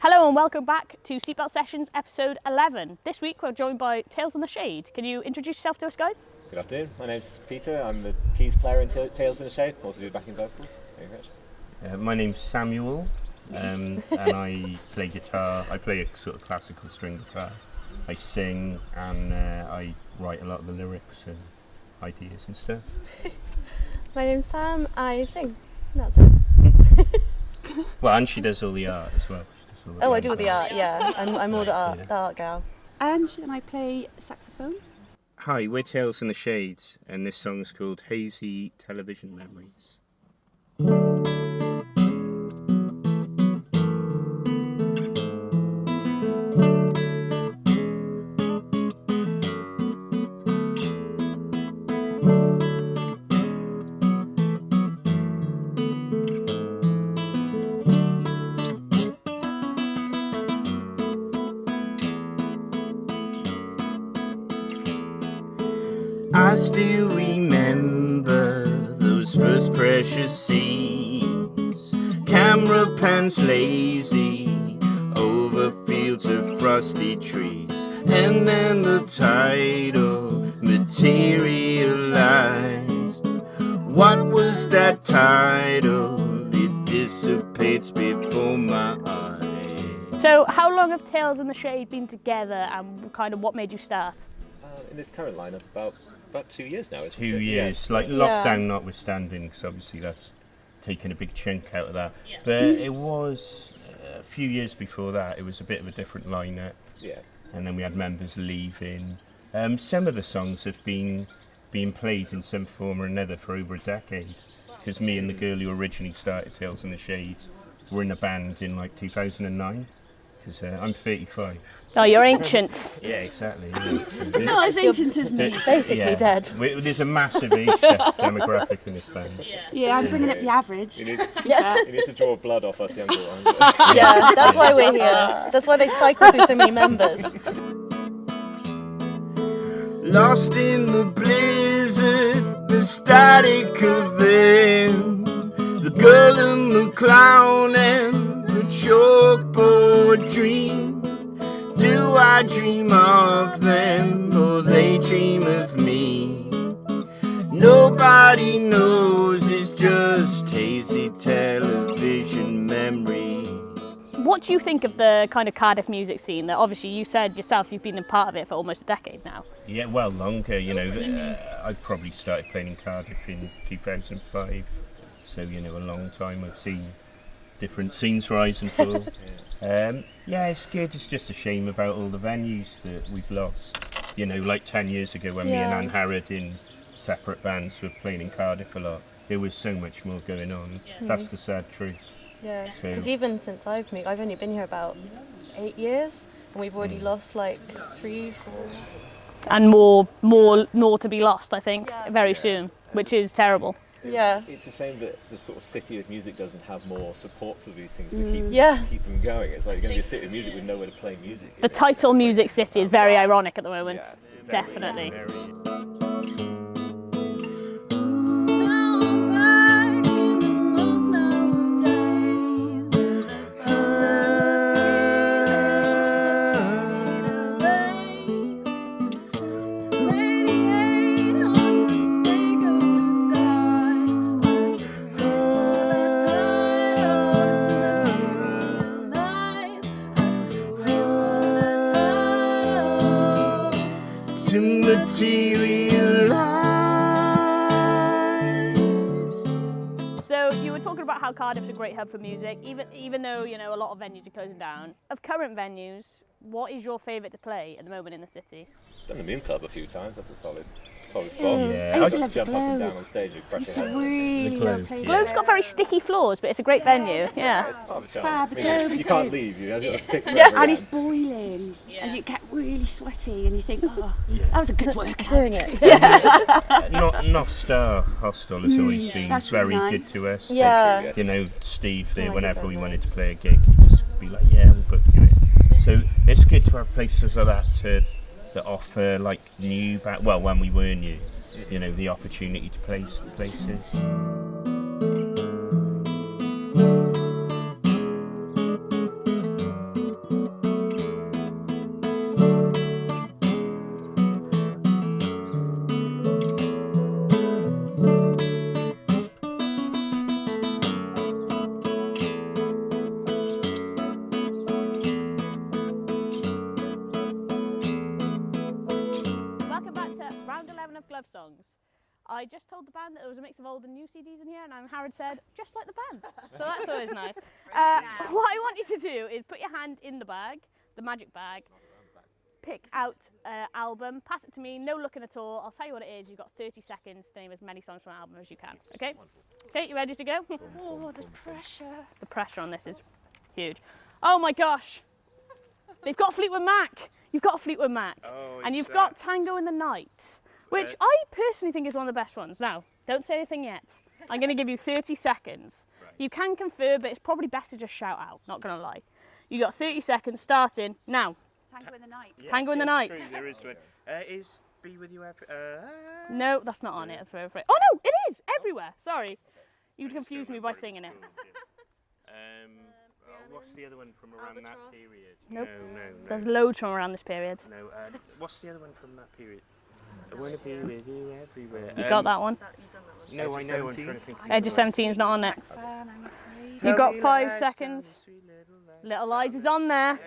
Hello and welcome back to Seatbelt Sessions episode 11. This week we're joined by Tales in the Shade. Can you introduce yourself to us, guys? Good afternoon, my name's Peter. I'm the keys player in Tales in the Shade, also do backing vocals. Thank you very much. My name's Samuel, and I play guitar. I play a sort of classical string guitar. I sing and I write a lot of the lyrics and ideas and stuff. My name's Sam, I sing. That's it. Well, and she does all the art as well. Oh, I do all the art, yeah. I'm all the art gal. Ange and I play saxophone. Hi, we're Tales in the Shades, and this song's called Hazy Television Memories. I still remember those first precious scenes. Camera pans lazy over fields of frosty trees, and then the title materialized. What was that title? It dissipates before my eyes. So how long have Tales in the Shade been together and kind of what made you start? In this current lineup, about 2 years now, isn't it? 2 years, Yes. like lockdown notwithstanding, because obviously that's taken a big chunk out of that. Yeah. But it was a few years before that, it was a bit of a different lineup. Yeah. And then we had members leaving. Some of the songs have been being played in some form or another for over a decade. Because me and the girl who originally started Tales in the Shade were in a band in like 2009. Because I'm 35. Oh, you're ancient. Yeah, exactly. Yeah. Not as ancient as me. Basically dead. There's a massive age demographic in this band. Yeah, I'm bringing up the average. You need to draw blood off us younger ones. Yeah, that's why we're here. That's why they cycle through so many members. Lost in the blizzard, the static of them, the girl and the clown and the chalkboard dream. Do I dream of them or they dream of me? Nobody knows, it's just hazy television memories. What do you think of the kind of Cardiff music scene that obviously you said yourself you've been a part of it for almost a decade now? Yeah, well, longer, you know. I probably started playing in Cardiff in 2005, so, you know, a long time. I've seen different scenes rise and fall. Yeah, it's good. It's just a shame about all the venues that we've lost. You know, like 10 years ago when me and Anne Harrod in separate bands were playing in Cardiff a lot, there was so much more going on. Yeah. That's the sad truth. Yeah, because even since I've moved, I've only been here about 8 years, and we've already lost like 3, 4... And more to be lost, I think, very soon, which is terrible. Yeah. It's a shame that the sort of city of music doesn't have more support for these things to keep them going. It's like you're going to be a city of music with nowhere to play music. The title Music City is very ironic at the moment. Yes, definitely. To materialize. So you were talking about how Cardiff's a great hub for music, even though, you know, a lot of venues are closing down. Of current venues, what is your favourite to play at the moment in the city? Done the Moon Club a few times. That's a solid spot. Yeah. I used to I love the jump up and Globe. down on stage and crash Used to it out. really The love Globe, playing yeah. Globe's got very sticky floors, but it's a great venue. Yeah. It's part of the Fab, charm. the I mean, Globe you is can't good. leave. You've got to pick and it's boiling, and you get really sweaty, and you think, oh, that was a good workout. Doing it. Not Star Hostel has always been That's very really good nice. to us. Yeah. Yes. You know, Steve there, I whenever did we that, wanted to play a gig, he'd just be like, yeah, we'll book you in. So it's good to have places like that that offer like new, when we were new, you know, the opportunity to play some places. love songs. I just told the band that there was a mix of old and new CDs in here, and Harrod said, just like the band. So that's always nice. What I want you to do is put your hand in the bag, the magic bag, pick out an album, pass it to me, no looking at all. I'll tell you what it is. You've got 30 seconds to name as many songs from an album as you can. Okay? Okay, you ready to go? Oh, the pressure. The pressure on this is huge. Oh my gosh! They've got Fleetwood Mac. You've got Fleetwood Mac. Oh, and you've got Tango in the Night, which I personally think is one of the best ones. Now, don't say anything yet. I'm going to give you 30 seconds. Right. You can confer, but it's probably best to just shout out, not going to lie. You got 30 seconds starting now. Tango in the Night. Yeah, Tango in the Night. True, there is one. Is Be With You Every... No, that's not on it. Oh no, it is! Everywhere! Sorry. You confused me by singing it. What's the other one from around that period? Nope. No. There's loads from around this period. No, what's the other one from that period? I want to be with you everywhere. You got that one? You've done that one. No, I know. I'm trying to think. Edge of 17's not on it. You've got 5 seconds. Little Lies is on there.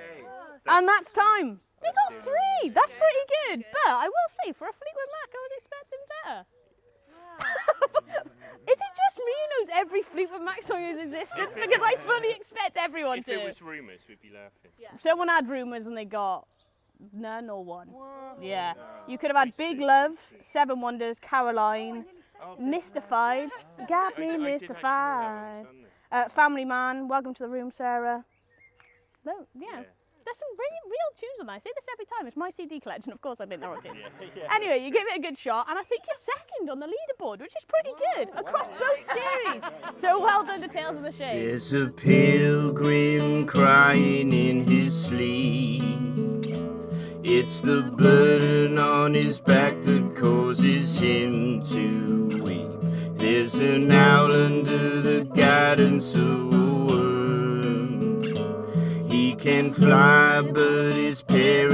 And that's time. We got 3. That's pretty good. But I will say, for a Fleetwood Mac, I was expecting better. Is it just me who knows every Fleetwood Mac song in existence? Because I fully expect everyone If to. it was rumours, we'd be laughing. Someone had rumours and they got none or one. Yeah. You could have had Big Love, Seven Wonders, Caroline, Mystified, Got Me I did actually know Mystified, that was on Family Man, Welcome to the Room, Sarah. No, yeah. There's some really real tunes on there. I say this every time. It's my CD collection. Of course, I think they're all tunes. Anyway, you give it a good shot, and I think you're second on the leaderboard, which is pretty good across both series. So well done to Tales of the Shade. There's a pilgrim crying in his sleep. It's the burden on his back that causes him to weep. There's an owl under the guidance of a worm. He can fly, but his parents